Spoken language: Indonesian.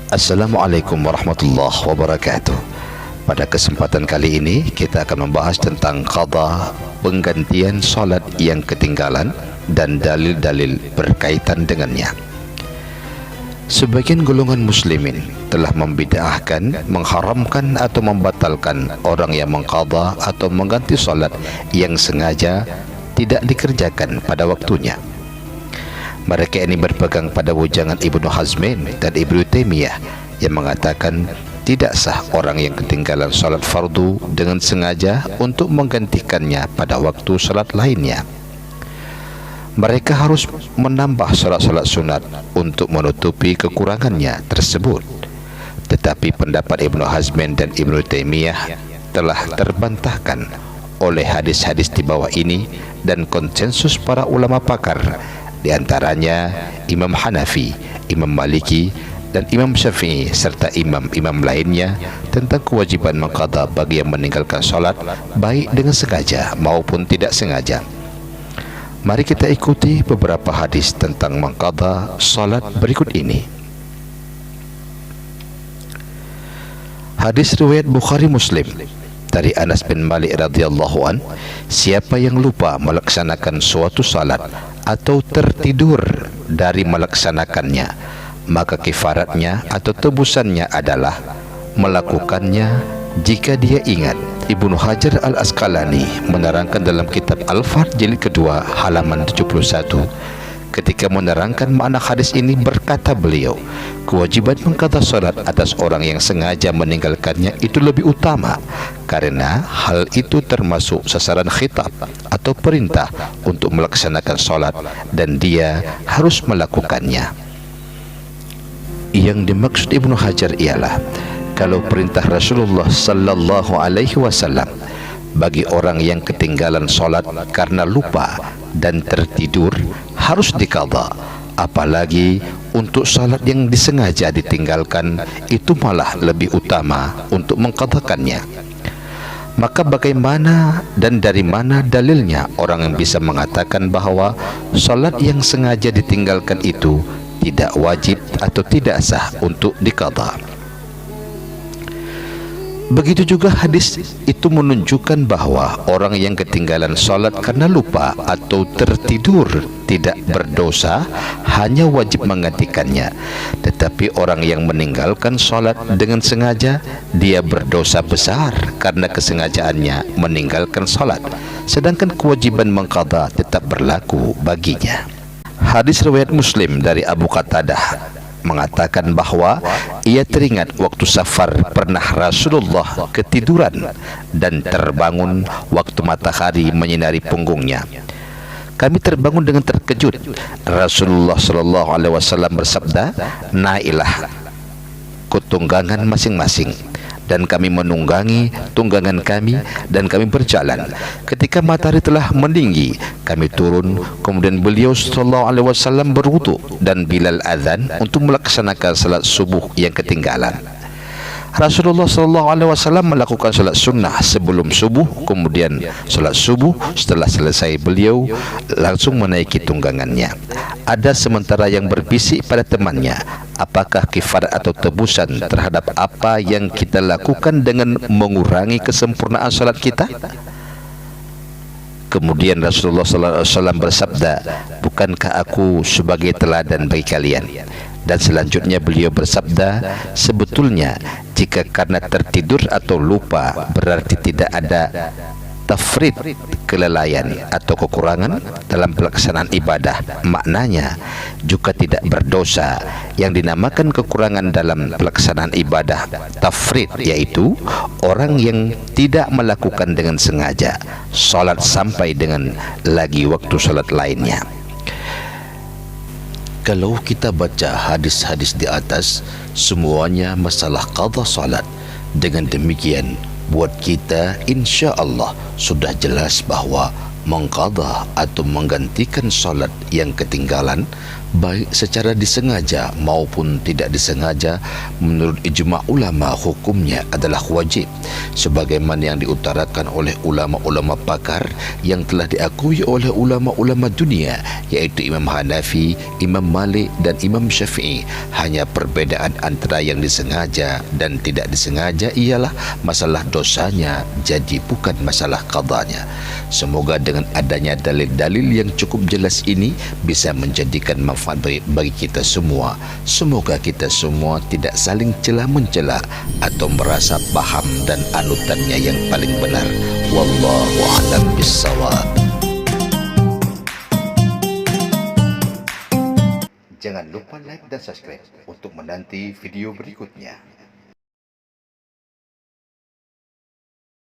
Assalamualaikum warahmatullahi wabarakatuh. Pada kesempatan kali ini kita akan membahas tentang qada, penggantian solat yang ketinggalan dan dalil-dalil berkaitan dengannya. Sebagian golongan muslimin telah membid'ahkan, mengharamkan atau membatalkan orang yang mengqada atau mengganti solat yang sengaja tidak dikerjakan pada waktunya. Mereka ini berpegang pada wejangan Ibnu Hazmin dan Ibnu Taimiyah yang mengatakan tidak sah orang yang ketinggalan salat fardu dengan sengaja untuk menggantikannya pada waktu salat lainnya. Mereka harus menambah salat-salat sunat untuk menutupi kekurangannya tersebut. Tetapi pendapat Ibnu Hazmin dan Ibnu Taimiyah telah terbantahkan oleh hadis-hadis di bawah ini dan konsensus para ulama pakar, di antaranya Imam Hanafi, Imam Maliki, dan Imam Syafi'i serta imam-imam lainnya tentang kewajiban mengqada bagi yang meninggalkan salat baik dengan sengaja maupun tidak sengaja. Mari kita ikuti beberapa hadis tentang mengqada salat berikut ini. Hadis riwayat Bukhari Muslim dari Anas bin Malik radhiyallahu an, siapa yang lupa melaksanakan suatu salat atau tertidur dari melaksanakannya, maka kifaratnya atau tebusannya adalah melakukannya jika dia ingat. Ibnu Hajar Al-Asqalani menerangkan dalam kitab Al-Fard jilid kedua halaman 71, ketika menerangkan makna hadis ini berkata beliau, kewajiban mengqada salat atas orang yang sengaja meninggalkannya itu lebih utama, karena hal itu termasuk sasaran khitab atau perintah untuk melaksanakan salat dan dia harus melakukannya. Yang dimaksud Ibnu Hajar ialah kalau perintah Rasulullah sallallahu alaihi wasallam bagi orang yang ketinggalan salat karena lupa dan tertidur harus diqadha, apalagi untuk salat yang disengaja ditinggalkan itu malah lebih utama untuk mengqadhakannya. Maka bagaimana dan dari mana dalilnya orang yang bisa mengatakan bahwa salat yang sengaja ditinggalkan itu tidak wajib atau tidak sah untuk diqadha? Begitu juga hadis itu menunjukkan bahwa orang yang ketinggalan salat karena lupa atau tertidur tidak berdosa, hanya wajib menggantikannya. Tetapi orang yang meninggalkan salat dengan sengaja, dia berdosa besar karena kesengajaannya meninggalkan salat, sedangkan kewajiban mengqadha tetap berlaku baginya. Hadis riwayat Muslim dari Abu Qatadah mengatakan bahwa ia teringat waktu safar pernah Rasulullah ketiduran dan terbangun waktu matahari menyinari punggungnya. Kami terbangun dengan terkejut. Rasulullah sallallahu alaihi wasallam bersabda, "Naiklah ke tunggangan masing-masing." Dan kami menunggangi tunggangan kami dan kami berjalan. Ketika matahari telah meninggi, kami turun. Kemudian beliau sallallahu alaihi wasallam berwudu dan Bilal azan untuk melaksanakan salat subuh yang ketinggalan. Rasulullah sallallahu alaihi wasallam melakukan salat sunnah sebelum subuh, kemudian salat subuh. Setelah selesai, beliau langsung menaiki tunggangannya. Ada sementara yang berbisik pada temannya, apakah kifarat atau tebusan terhadap apa yang kita lakukan dengan mengurangi kesempurnaan salat kita? Kemudian Rasulullah sallallahu alaihi wasallam bersabda, bukankah aku sebagai teladan bagi kalian? Dan selanjutnya beliau bersabda, sebetulnya jika karena tertidur atau lupa berarti tidak ada tafrid, kelalaian atau kekurangan dalam pelaksanaan ibadah. Maknanya juga tidak berdosa. Yang dinamakan kekurangan dalam pelaksanaan ibadah tafrid yaitu orang yang tidak melakukan dengan sengaja salat sampai dengan lagi waktu salat lainnya. Kalau kita baca hadis-hadis di atas, semuanya masalah qadha salat. Dengan demikian, buat kita insya Allah sudah jelas bahwa mengqadha atau menggantikan salat yang ketinggalan baik secara disengaja maupun tidak disengaja, menurut ijma' ulama hukumnya adalah wajib, sebagaimana yang diutarakan oleh ulama-ulama pakar yang telah diakui oleh ulama-ulama dunia, yaitu Imam Hanafi, Imam Malik dan Imam Syafi'i. Hanya perbedaan antara yang disengaja dan tidak disengaja ialah masalah dosanya, jadi bukan masalah qadanya. Semoga dengan adanya dalil-dalil yang cukup jelas ini bisa menjadikan manfaat bagi kita semua. Semoga kita semua tidak saling celah-mencela atau merasa paham dan anutannya yang paling benar. Wallahu a'lam bissawab. Jangan lupa like dan subscribe untuk menanti video berikutnya.